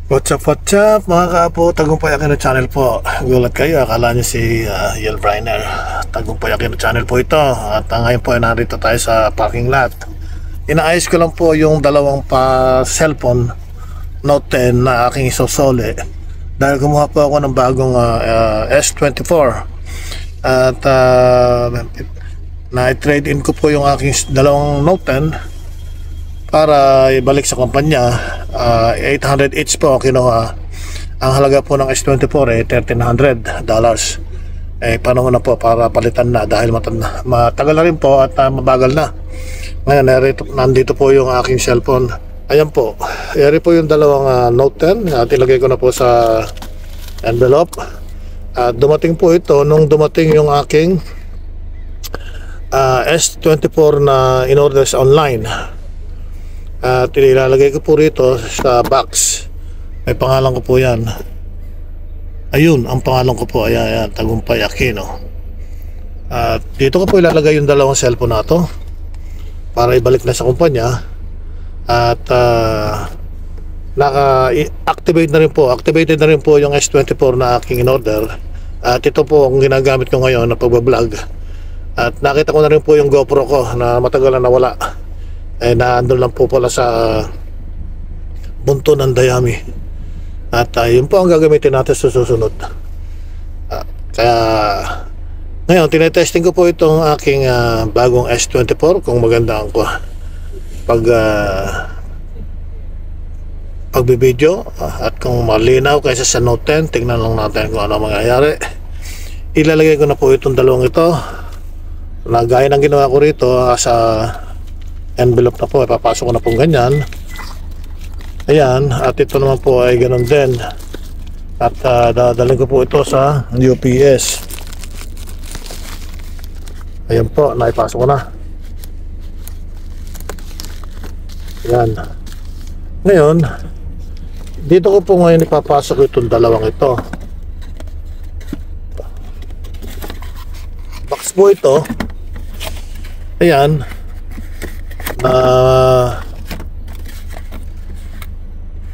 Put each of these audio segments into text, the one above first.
What's up mga kaapo, Tagumpay Aquino Channel po. Gulat kayo, akala nyo si Yel Briner. Tagumpay Aquino Channel po ito. At ngayon po ay narito tayo sa parking lot. Inaayos ko lang po yung dalawang cellphone Note 10 na aking isosole. Dahil kumuha po ako ng bagong S24. At na-trade in ko po yung aking dalawang Note 10 para ibalik sa kumpanya. 800 each po kinuha. Ang halaga po ng S24 ay $1,300. Panahon na po para palitan na dahil matagal na rin po at mabagal na. Ngayon nandito po yung aking cellphone. Ayan po, yari po yung dalawang Note 10 at ilagay ko na po sa envelope. At dumating po ito nung dumating yung aking S24 na in-order sa online. At ilalagay ko po rito sa box. May pangalan ko po yan. Ayun, ang pangalan ko po. Ayan, Tagumpay Aquino. At dito ko po ilalagay yung dalawang cellphone na to para ibalik na sa kumpanya. At naka-activate na rin po. Activated na rin po yung S24 na aking in-order. At ito po ang ginagamit ko ngayon na pagbablog. At nakita ko na rin po yung GoPro ko na matagal na nawala. Naandun lang po pala sa bunto ng Dayami. At yun po ang gagamitin natin sa susunod. Kaya ngayon tinetesting ko po itong aking bagong S24 kung maganda ang pagbibideo at kung malinaw kaysa sa Note 10. Tingnan lang natin kung ano mangyayari. Ilalagay ko na po itong dalawang ito na gaya ng ginawa ko rito sa envelope na po. Ipapasok ko na po ganyan. Ayan, at ito naman po ay ganun din. At dadalhin ko po ito sa UPS. Ayan po, naipasok ko na. Ayan. Ngayon dito ko po ngayon ipapasok itong dalawang ito. Box po ito. Ayan.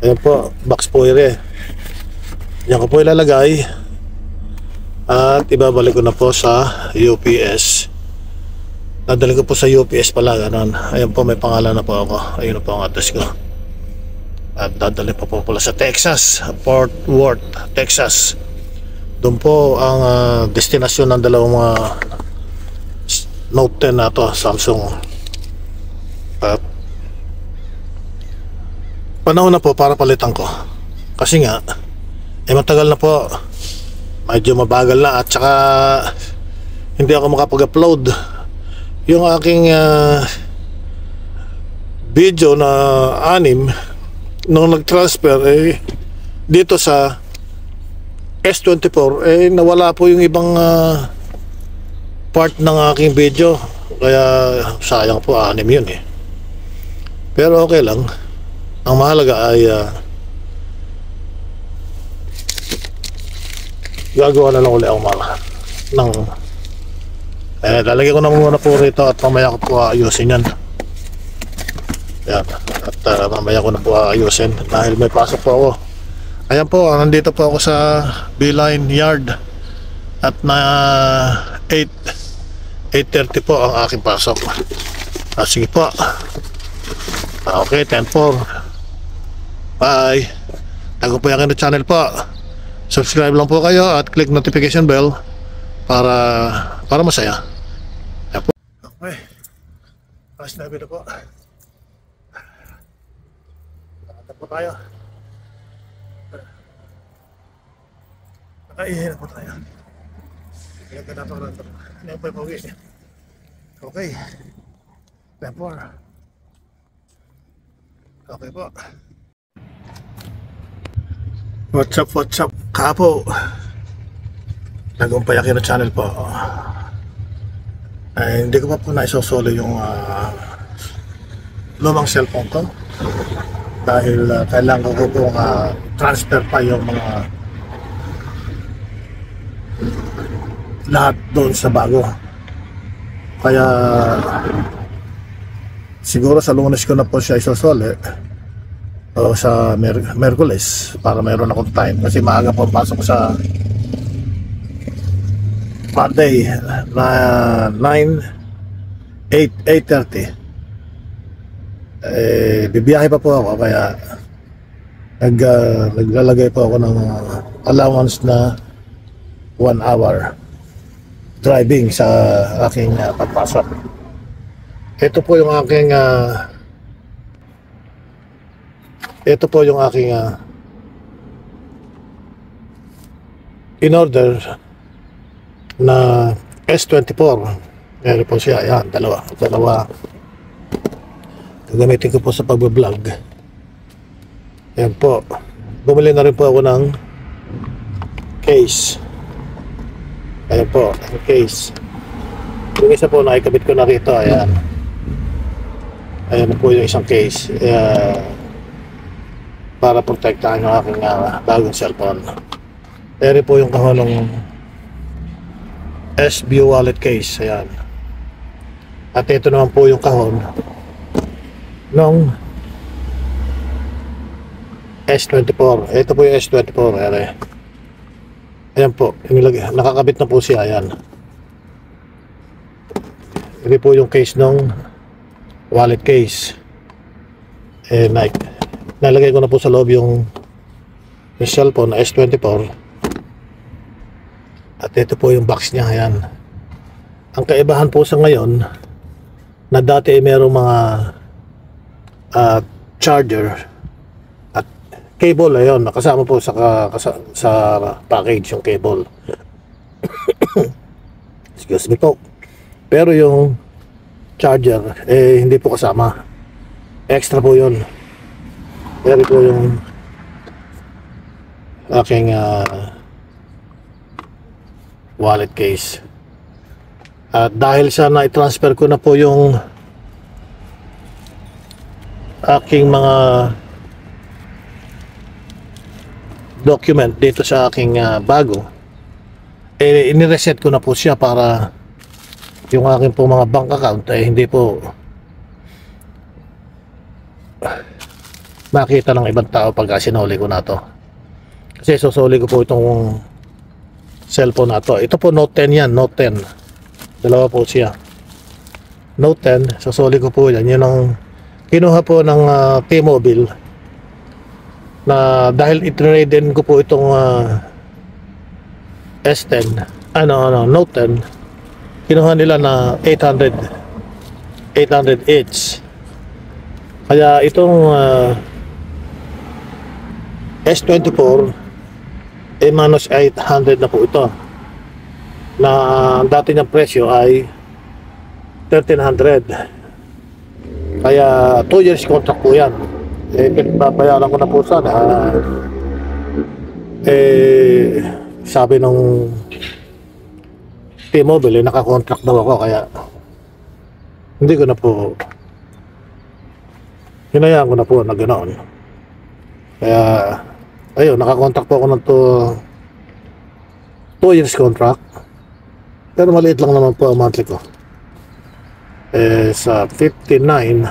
Ayan po, box po ire. Yan ko po ilalagay at ibabalik ko na po sa UPS. Dadalhin ko po sa UPS pala, ganun. Ayan po, may pangalan na po ako. Ayun na po ang address ko. At dadalhin po pala sa Texas, Fort Worth, Texas. Doon po ang destinasyon ng dalawang mga Note 10 na to, Samsung. At panahon na po para palitan ko kasi nga matagal na po, medyo mabagal na at saka hindi ako makapag-upload yung aking video na 6 nung nag-transfer dito sa S24 nawala po yung ibang part ng aking video, kaya sayang po 6 yun pero okay lang. Ang mahalaga ay gagawa na lang ulit ako lalagay ko na muna po rito at mamaya ko po ayusin yan. Yan. At mamaya ko na po ayusin dahil may pasok po ako. Ayan po, nandito po ako sa Beeline Yard at na 8:30 po ang aking pasok. Sige po. Okay, 10-4. Bye. Tagumpay Aquino Channel po. Subscribe lang po kayo at click notification bell para masaya. Okay. Last na video po. Nakatap po tayo. Nakaihin na po tayo. Kaya ganito rin ito. Hindi po yung pawis niya. Okay. 10-4. Okay po. What's up kapo, Tagumpay Aquino Channel po. Hindi ko pa po naisosolo yung lumang cellphone ko dahil kailangan ko po transfer pa yung mga lahat doon sa bago. Kaya siguro sa Lunes ko na po siya isosole. o sa Merkules para mayroon akong time kasi maaga po pasok sa Monday na 8:30. Bibiyahe pa po ako kaya naglalagay po ako ng allowance na 1 hour driving sa aking pagpasok. Ito po yung aking in order na S24. Meron po siya, yan, dalawa gagamitin ko po sa pagbablog. Yan po, bumili na rin po ako ng case. Ayan po, ang case. Yung isa po nakikabit ko na rito, ayan. Ayan po yung isang case, para protektahan yung aking bagong cellphone. Ayan po yung kahon ng SB wallet case, ayan. At ito naman po yung kahon ng S24. Ito po yung S24, ayan. Ayan po, nakakabit na po siya, ayan. Ito po yung case ng wallet case. Nalagay ko na po sa loob yung cellphone na S24. At ito po yung box niya, ayan. Ang kaibahan po sa ngayon na dati merong mga charger at cable, ayun, nakasama po sa package yung cable. Excuse me po. Pero yung charger hindi po kasama, extra po yun. Pero po yung aking wallet case. At dahil sa na-transfer ko na po yung aking mga document dito sa aking bago, inireset ko na po siya para yung aking po mga bank account hindi po makita ng ibang tao pagka sinuli ko na to. Kasi susuli ko po itong cellphone na to. Ito po Note 10 yan, Note 10. Dalawa po siya. Note 10, susuli ko po yan. Yun ang kinuha po ng T-Mobile na dahil itrade-in ko po itong S10, Note 10, kinuha nila na 800 each. Kaya itong S24 minus 800 na po ito, na dati niyang presyo ay 1,300. Kaya 2 years contract po yan. Babayaran ko na po sana. Sabi nung T-Mobile, naka-contract daw ako, kaya hindi ko na po, hinayaan ko na po na ganoon. Kaya ayun, naka-contract po ako ng 2 years contract. Pero maliit lang naman po ang monthly ko. Sa $59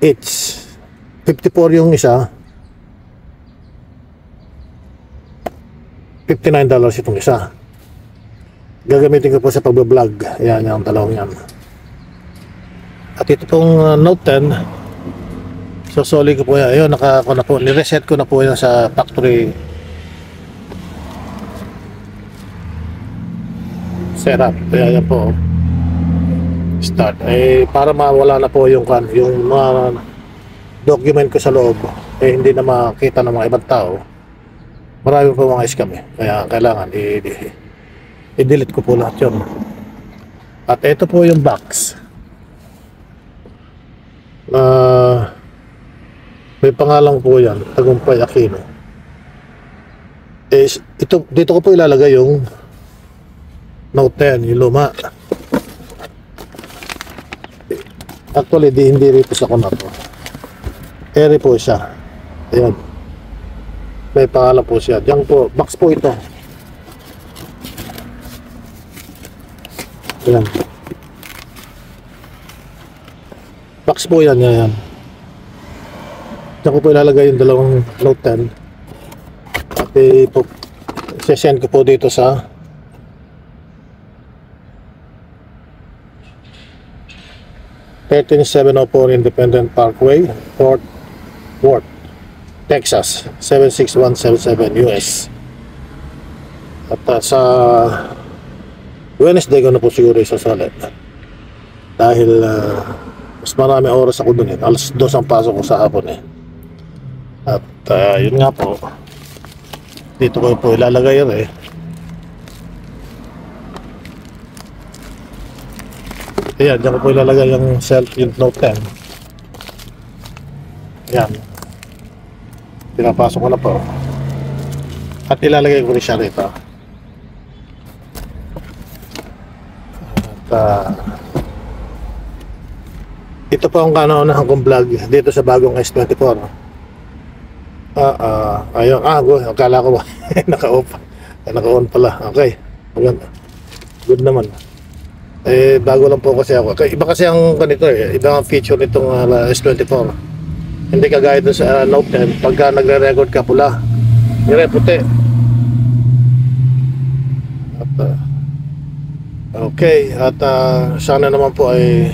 each. 54 yung isa, $59 itong isa. Gagamitin ko po sa pagbablog. Ayan, yung dalawang yan. At ito pong Note 10, susoli ko po yan. Ayun, nireset ko na po yan sa factory setup. Kaya yan po, start. Para mawala na po yung mga document ko sa loob, hindi na makita ng mga ibang tao. Marami po mga scam kaya kailangan i-delete ko po lahat yun. At ito po yung box na may pangalan po yan, Tagumpay Aquino. Dito ko po ilalagay yung Note 10, yung luma. Actually, hindi ripos ako na to. Eri po siya. Ayan. May pangalan po siya. Diyan po, box po ito. Ayan. box po yan. Yan. Diyan ko po ilalagay yung dalawang Note 10. At send ko po dito sa 13704 Independent Parkway, Fort Worth, Texas 76177 US. At sa Wednesday ko na po siguro isasalit dahil mas marami oras ako dun eh. Alas 2 ang pasok ko sa hapon eh. At yun nga po, dito ko po ilalagay yun eh. Ayan, dyan ko po ilalagay yung Note 10. Ayan, pinapasok ko na po at ilalagay ko rin siya rito. At ito po ang kauna-unahan kong vlog dito sa bagong S24. Ayun, akala ko ba naka-on pala. Okay, good naman. Bago lang po kasi ako. Iba kasi ang ganito eh. Iba ang feature nitong S24. Hindi kagaya doon sa Note 10. Pagka nagre-record ka pula, puti. At okay, at sana naman po ay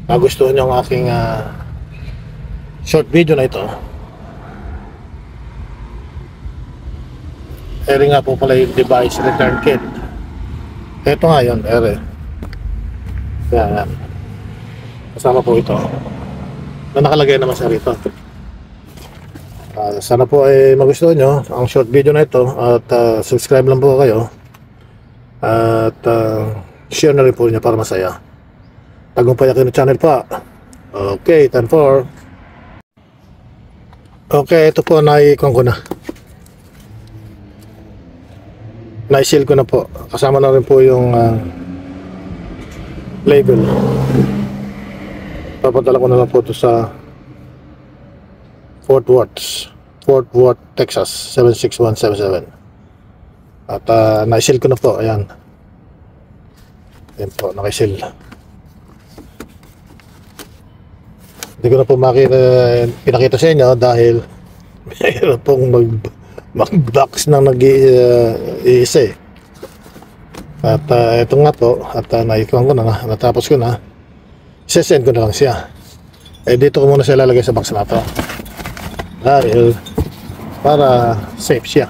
nagustuhan niyo ang aking short video na ito. Eri nga po pala yung device return kit. Ito nga yun, eri. Yan. Kasama po ito na nakalagay naman sa rito. Sana po ay magustuhan nyo ang short video na ito. At subscribe lang po kayo. At share na rin po niya para masaya. Tagumpay Aquino channel pa. Okay, 10-4. Okay, ito po naikon ko na. Na-seal ko na po. Kasama na rin po yung label. Papadala ko na lang po ito sa Fort Worth, Texas 76177. At na-seal ko na po. Ayan. Ayan po, naka-seal. Hindi ko na po pinakita sa inyo dahil mayroon pong mag-box na nag-iisa eh. At ito nga po, at naikuhan ko na, natapos ko na, isesend ko na lang siya. Dito ko muna siya lalagay sa box na to dahil para safe siya.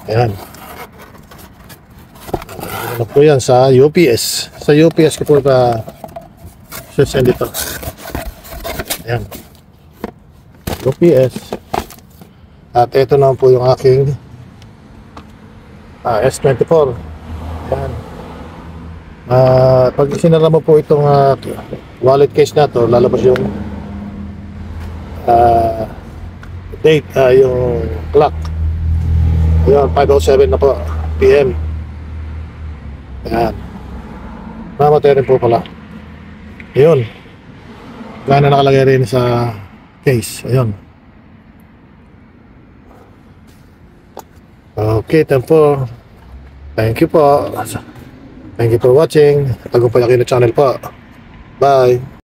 Ayan. Ano po yan sa UPS. Sa UPS ko po send ito. Ayan. UPS. At ito naman po yung aking S24. Ayan. Pag sinara mo po itong wallet case na to, lalabas yung date, yung clock. Ayan, 5:07 na po PM. Ayan. Mamatay rin po pala. Ayun. Gana nakalagay rin sa case. Ayun. Okay, 10-4. Thank you po. Thank you for watching. Tagumpay Aquino channel po. Bye.